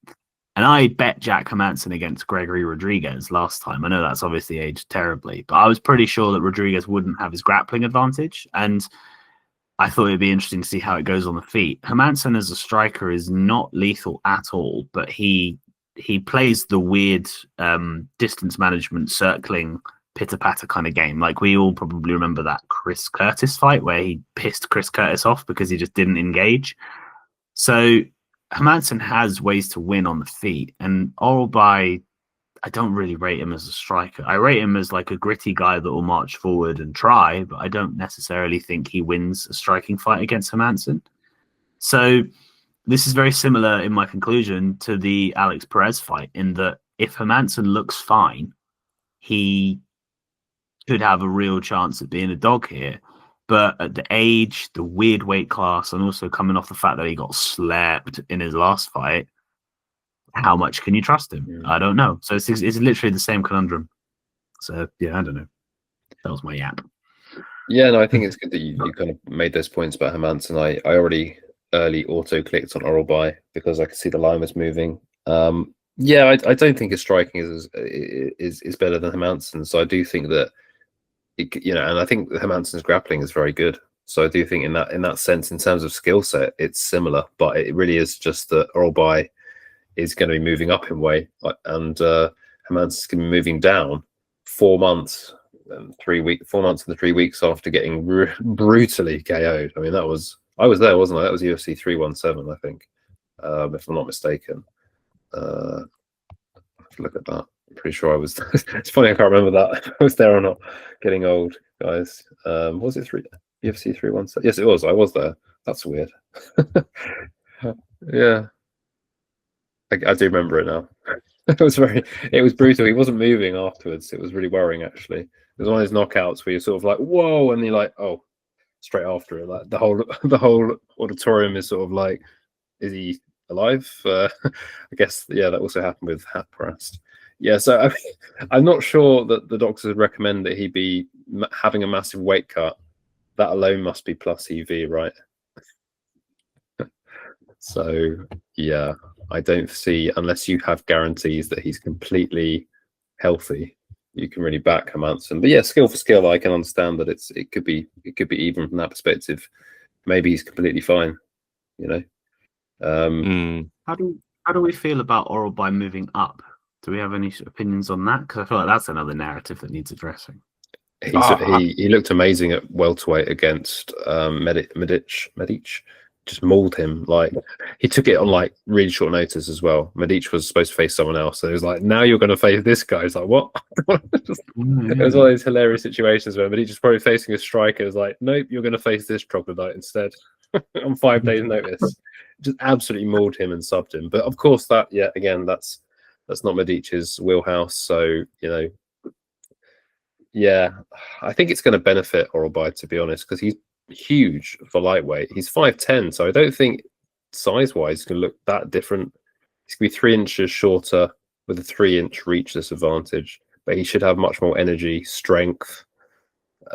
And I bet Jack Hermansson against Gregory Rodriguez last time. I know that's obviously aged terribly, but I was pretty sure that Rodriguez wouldn't have his grappling advantage. And I thought it'd be interesting to see how it goes on the feet. Hermansson as a striker is not lethal at all, but he plays the weird distance management, circling, pitter-patter kind of game. Like we all probably remember that Chris Curtis fight where he pissed Chris Curtis off because he just didn't engage. So Hermansson has ways to win on the feet, and Orolbai, I don't really rate him as a striker. I rate him as like a gritty guy that will march forward and try, but I don't necessarily think he wins a striking fight against Hermansson. So this is very similar in my conclusion to the Alex Perez fight, in that if Hermansson looks fine, he could have a real chance at being a dog here. But at the age, the weird weight class, and also coming off the fact that he got slept in his last fight, how much can you trust him? Yeah. I don't know. So it's literally the same conundrum. So, yeah, I don't know. That was my yap. Yeah, no, I think it's good that you kind of made those points about Hermansson. I already early auto-clicked on Orolbai because I could see the line was moving. Yeah, I don't think his striking is better than Hermansson. So I do think that, and I think Hermansson's grappling is very good. So I do think in that sense, in terms of skill set, it's similar. But it really is just that Orolbai is going to be moving up in weight, and Hermansson's going to be moving down 4 months and 3 weeks, 4 months and 3 weeks after getting brutally KO'd. I mean, I was there, wasn't I? That was UFC 317, I think, if I'm not mistaken. Look at that. I'm pretty sure I was. It's funny, I can't remember that. If I was there or not. Getting old, guys. Was it UFC 317? Yes, it was. I was there. That's weird. Yeah, I do remember it now. It was brutal. He wasn't moving afterwards. It was really worrying, actually. It was one of those knockouts where you're sort of like, whoa, and you're like, oh, straight after it. Like the whole auditorium is sort of like, is he alive? I guess, yeah, that also happened with Hatparast. Yeah, so I'm not sure that the doctors would recommend that he be having a massive weight cut. That alone must be plus EV, right? So, yeah, I don't see, unless you have guarantees that he's completely healthy, you can really back Hermansson. But yeah, skill for skill, I can understand that it could be even from that perspective. Maybe he's completely fine, How do we feel about Orolbai moving up? Do we have any opinions on that? Because I feel like that's another narrative that needs addressing. He looked amazing at welterweight against Medic. Just mauled him. Like, he took it on like really short notice as well. Medic was supposed to face someone else, so it was like, now you're going to face this guy. It's like, what? It was one of those hilarious situations where Medic is probably facing a striker. It's like, nope, you're going to face this troglodyte instead on 5 days' notice. Just absolutely mauled him and subbed him. But of course, that's not Medic's wheelhouse. So, yeah, I think it's going to benefit Orolbai, to be honest, because he's huge for lightweight. He's 5'10", so I don't think size-wise he's going to look that different. He's going to be 3 inches shorter with a 3-inch reach disadvantage. but he should have much more energy, strength.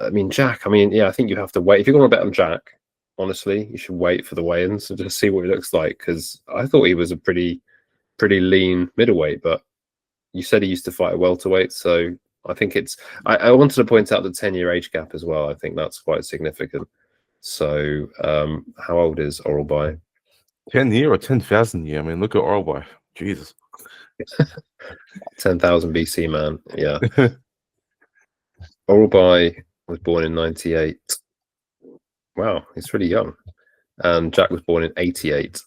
I mean, Jack. I mean, yeah, I think you have to wait if you're going to bet on Jack. Honestly, you should wait for the weigh-ins and just see what he looks like, because I thought he was a pretty lean middleweight, but you said he used to fight a welterweight, so I think it's. I wanted to point out the 10-year age gap as well. I think that's quite significant. So, how old is Orolbai? 10 year or 10,000 year? I mean, look at Orolbai. Jesus. 10,000 BC, man. Yeah. Orolbai was born in 98. Wow, he's really young. And Jack was born in 88.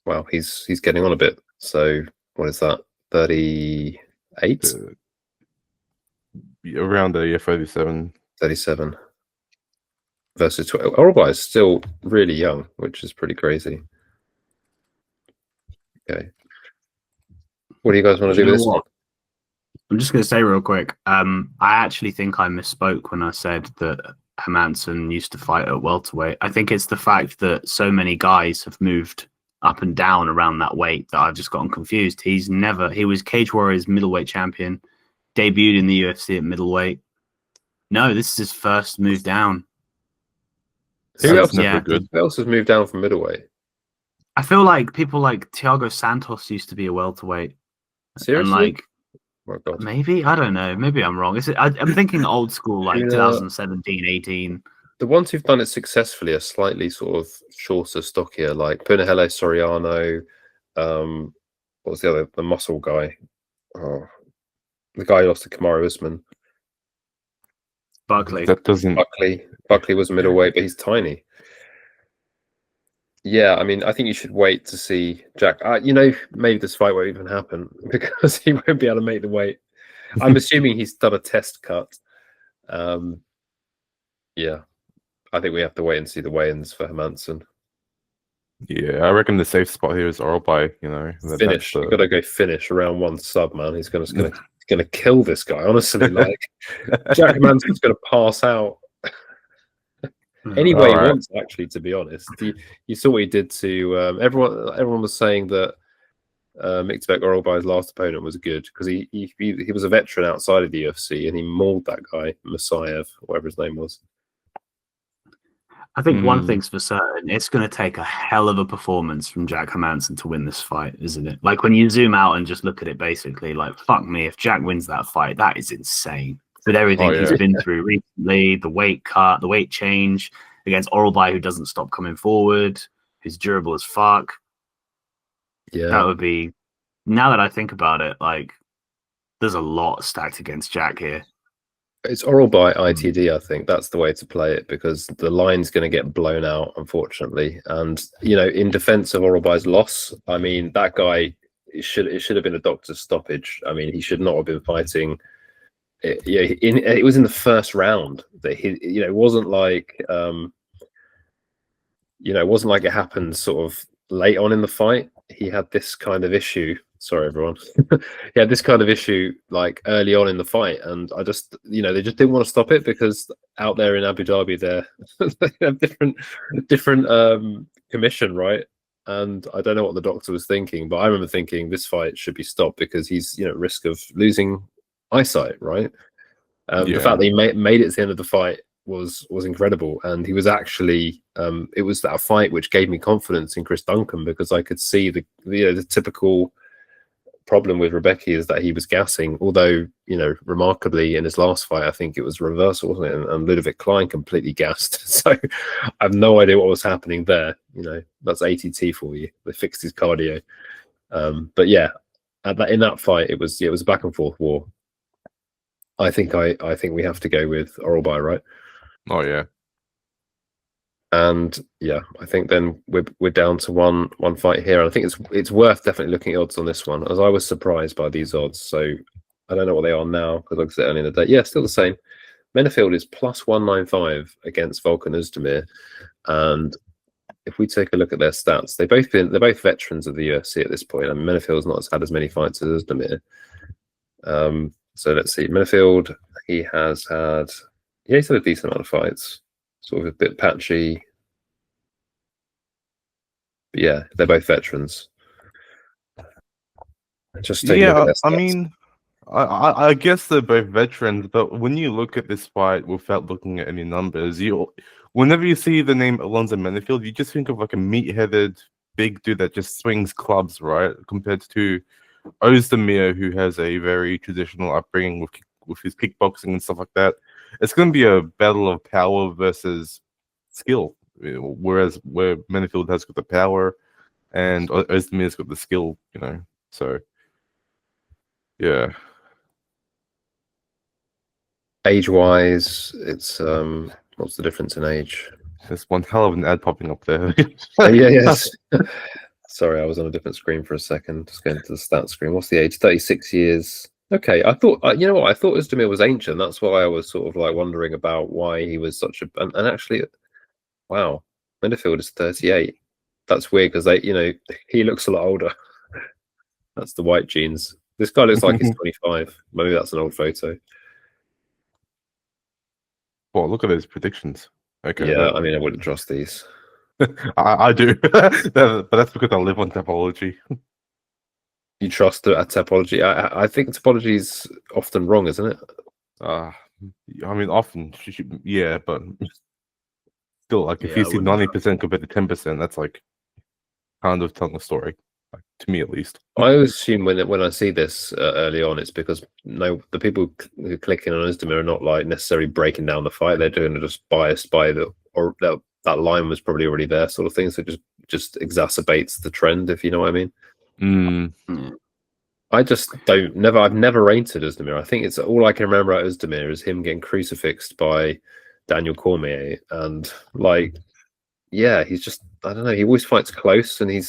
Wow, he's getting on a bit. So what is that? 38? Around there, yeah, 37. 37. Versus 12. Orolbai is still really young, which is pretty crazy. Okay. What do you guys want to do with this one? I'm just going to say real quick. I actually think I misspoke when I said that Hermansson used to fight at welterweight. I think it's the fact that so many guys have moved up and down around that weight that I've just gotten confused. He was Cage Warriors middleweight champion, debuted in the UFC at middleweight. No, this is his first move down. Who else has moved down from middleweight? I feel like people like Thiago Santos used to be a welterweight. Seriously? And like, oh, God. Maybe, I don't know. Maybe I'm wrong. I'm thinking old school, like 2017, 18. The ones who've done it successfully are slightly sort of shorter, stockier, like Punahele Soriano. What was the other? The muscle guy. Oh, the guy who lost to Kamaru Usman. Buckley. That doesn't. Buckley was middleweight, but he's tiny. Yeah, I mean, I think you should wait to see Jack. Maybe this fight won't even happen because he won't be able to make the weight. I'm assuming he's done a test cut. Yeah, I think we have to wait and see the weigh-ins for Hermansson. Yeah, I reckon the safe spot here is Orolbai. Finish. You've got to go finish round one sub, man. He's gonna kill this guy. Honestly, like Jack Hermansson's gonna pass out. Anyway, he wants, actually, to be honest. You saw what he did to everyone was saying that Myktybek Orolbai's last opponent was good because he was a veteran outside of the UFC and he mauled that guy, Masayev, whatever his name was. I think one thing's for certain, it's going to take a hell of a performance from Jack Hermansson to win this fight, isn't it? Like when you zoom out and just look at it basically, like, fuck me, if Jack wins that fight, that is insane. With everything he's been through recently, the weight cut, the weight change against Orolbai, who doesn't stop coming forward, who's durable as fuck. Yeah, that would be. Now that I think about it, like there's a lot stacked against Jack here. It's Orolbai ITD. I think that's the way to play it because the line's going to get blown out, unfortunately. And in defense of Orolbai's loss, I mean that guy it should have been a doctor's stoppage. I mean he should not have been fighting. It was in the first round that it wasn't like it wasn't like it happened sort of late on in the fight. He had this kind of issue. Sorry, everyone. He had this kind of issue like early on in the fight, and I just they just didn't want to stop it because out there in Abu Dhabi they have different commission, right? And I don't know what the doctor was thinking, but I remember thinking this fight should be stopped because he's at risk of losing eyesight, right? The fact that he made it to the end of the fight was incredible, and he was actually it was that fight which gave me confidence in Chris Duncan because I could see the typical problem with Rebecca is that he was gassing, although remarkably in his last fight I think it was reversal, wasn't it? And Ludovic Klein completely gassed. So I have no idea what was happening there. That's ATT for you. They fixed his cardio, but yeah, in that fight it was a back and forth war. I think we have to go with Orolbai, right? Oh yeah. And yeah, I think then we're down to one fight here. And I think it's worth definitely looking at odds on this one, as I was surprised by these odds. So I don't know what they are now because like I said earlier in the day. Yeah, still the same. Menifield is plus 195 against Volkan Oezdemir. And if we take a look at their stats, they're both veterans of the UFC at this point. I mean, Menifield's not had as many fights as Oezdemir. So let's see. Menifield, he's had a decent amount of fights. Sort of a bit patchy. But yeah, they're both veterans. Just take a look at their stats. I mean, I guess they're both veterans, but when you look at this fight without looking at any numbers, whenever you see the name Alonzo Menifield, you just think of like a meat-headed big dude that just swings clubs, right? Compared to Oezdemir, who has a very traditional upbringing with his kickboxing and stuff like that. It's going to be a battle of power versus skill, whereas where Menifield has got the power and Ozdemir's got the skill, So, yeah. Age-wise, it's what's the difference in age? There's one hell of an ad popping up there. Yes. Sorry, I was on a different screen for a second. Just going to the stats screen. What's the age? 36 years. Okay, I thought, you know what? I thought Oezdemir was ancient. That's why I was sort of like wondering about why he was such a. And actually, wow, Menifield is 38. That's weird because he looks a lot older. That's the white genes. This guy looks like he's 25. Maybe that's an old photo. Well, look at those predictions. Okay. Yeah, I mean, I wouldn't trust these. I do, but that's because I live on topology. You trust a topology? I think topology is often wrong, isn't it? I mean, often, yeah, but still, like if Yeah, you I see wouldn't 90% compared to 10%, that's like kind of telling a story, to me at least. I always assume when I see this early on, it's because the people who are clicking on Oezdemir are not like necessarily breaking down the fight. They're doing it just biased by that line was probably already there, sort of thing. So it just exacerbates the trend, if you know what I mean. I just I've never rated Oezdemir. I think it's all I can remember about Oezdemir is him getting crucifixed by Daniel Cormier, and he's just, I don't know, he always fights close, and he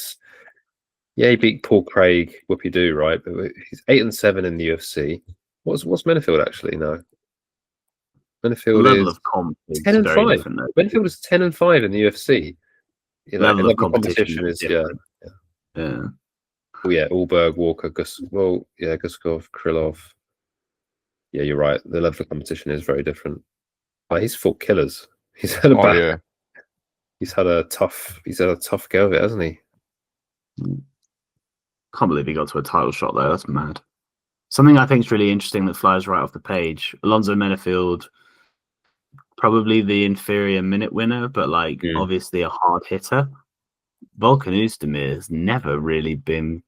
beat Paul Craig, whoopie-doo, right? But he's 8-7 in the UFC. What's Menifield actually now? Menifield level is of comp is 10-5. Menifield is 10-5 in the UFC. Level of competition is yeah. Oh yeah, Ulberg, Walker, Guskov, Krylov. Yeah, you're right. The level of competition is very different. He's fought killers. He's had a tough go of it, hasn't he? Can't believe he got to a title shot there. That's mad. Something I think is really interesting that flies right off the page. Alonzo Menifield, probably the inferior minute winner, but obviously a hard hitter. Volkan Oezdemir has never really been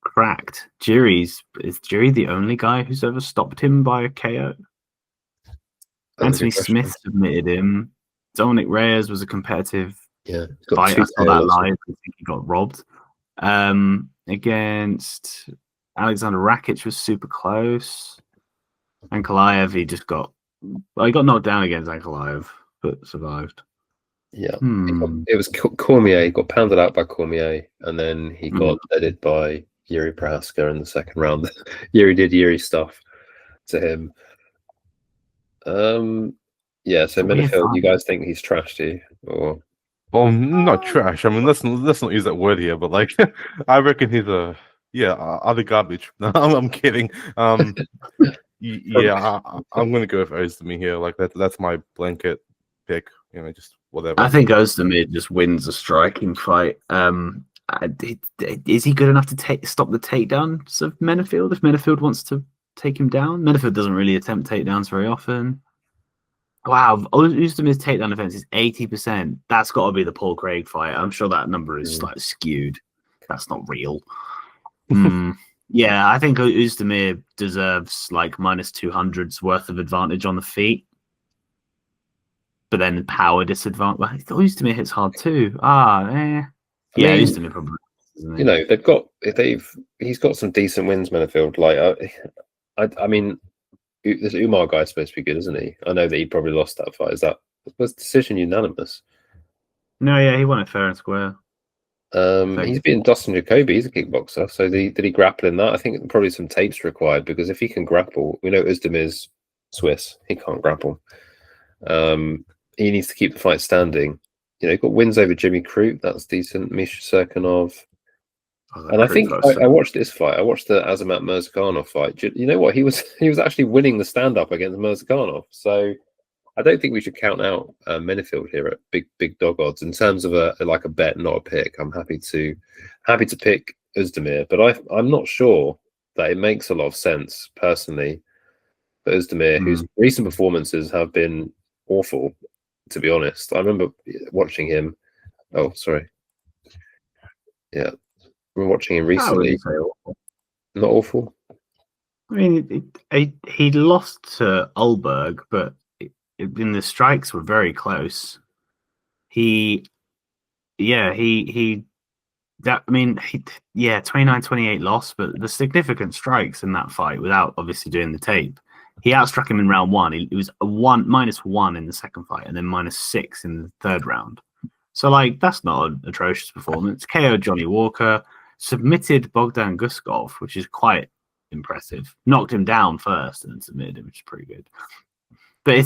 cracked. Is Garry the only guy who's ever stopped him by a KO? Anthony Smith submitted him. Dominic Reyes was a competitive fight. I saw that live. I think he got robbed. Against Alexander Rakic was super close. Ankalaev, he got knocked down against Ankalaev, but survived. Yeah, it was Cormier. He got pounded out by Cormier, and then he got deaded by Yuri Prohaska in the second round. Yuri did Yuri stuff to him. So Menifield, you guys think he's trash, do you? Or well, not trash. I mean, let's not use that word here, but I reckon he's other garbage. No, I'm kidding. I'm gonna go with Oezdemir here. That's my blanket pick. Just whatever. I think Oezdemir just wins a striking fight. Is he good enough to stop the takedowns of Menifield if Menifield wants to take him down? Menifield doesn't really attempt takedowns very often. Wow, Oezdemir's takedown defense is 80%. That's got to be the Paul Craig fight. I'm sure that number is skewed. That's not real. Yeah, I think Oezdemir deserves minus 200's worth of advantage on the feet. But then power disadvantage. Well, Oezdemir hits hard too. Oezdemir probably. He's got some decent wins, Menifield. I mean, this Umar guy's supposed to be good, isn't he? I know that he probably lost that fight. Was the decision unanimous? No, yeah, he won it fair and square. He's beaten Dustin Jacoby. He's a kickboxer. So did he grapple in that? I think probably some tapes required, because if he can grapple, we know Ozdemir's Swiss. He can't grapple. He needs to keep the fight standing. He got wins over Jimmy Crute. That's decent. Misha Serkinov. And I think I watched this fight. I watched the Azamat Mirzakhanov fight. You know what? He was actually winning the stand-up against Mirzakhanov. So I don't think we should count out Menifield here at big dog odds in terms of a bet, not a pick. I'm happy to pick Oezdemir, but I'm not sure that it makes a lot of sense personally for Oezdemir, whose recent performances have been awful, to be honest. I remember watching him. Oh, sorry. Yeah, we're watching him recently. Not awful. I mean, he lost to Ulberg, but in the strikes were very close. He 29-28 loss, but the significant strikes in that fight, without obviously doing the tape, he outstruck him in round one. It was a -1 in the second fight, and then -6 in the third round. So, like, that's not an atrocious performance. KO Johnny Walker, submitted Bogdan Guskov, which is quite impressive. Knocked him down first and then submitted him, which is pretty good. But I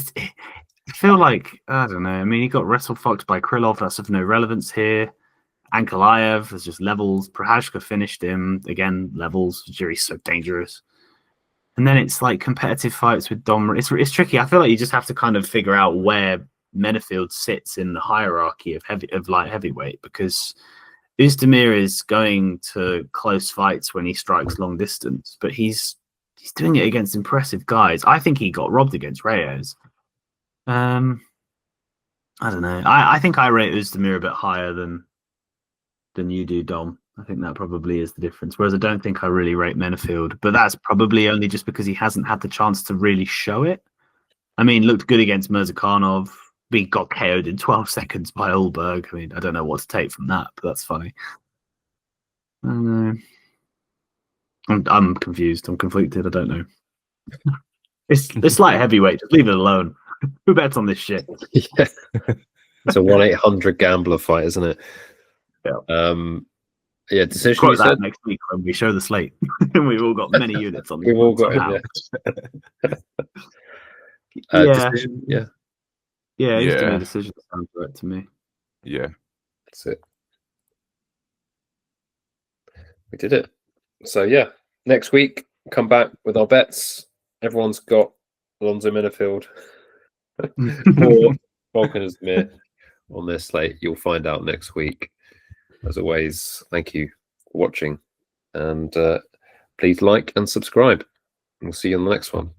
feel like, I don't know. I mean, he got wrestle fucked by Krylov. That's of no relevance here. Ankalaev is just levels. Prohashka finished him. Again, levels. Jury's so dangerous. And then it's like competitive fights with Dom. It's tricky. I feel like you just have to kind of figure out where Menifield sits in the hierarchy of light heavyweight, because Oezdemir is going to close fights when he strikes long distance, but he's doing it against impressive guys. I think he got robbed against Reyes. I don't know. I think I rate Oezdemir a bit higher than you do, Dom. I think that probably is the difference. Whereas I don't think I really rate Menifield, but that's probably only just because he hasn't had the chance to really show it. I mean, looked good against Mirzakhanov. He got KO'd in 12 seconds by Ulberg. I mean, I don't know what to take from that, but that's funny. I don't know. I'm confused. I'm conflicted. I don't know. It's light heavyweight. Just leave it alone. Who bets on this shit? Yeah. It's a 1-800 gambler fight, isn't it? Yeah. Yeah, decision. Quote that next week when we show the slate. We've all got many units on. We've all got decision. Yeah. Yeah, Oezdemir decision sounds right to me. Yeah, that's it. We did it. So yeah, next week come back with our bets. Everyone's got Alonzo Menifield or Volkan Oezdemir on their slate. You'll find out next week. As always, thank you for watching, and please like and subscribe. We'll see you on the next one.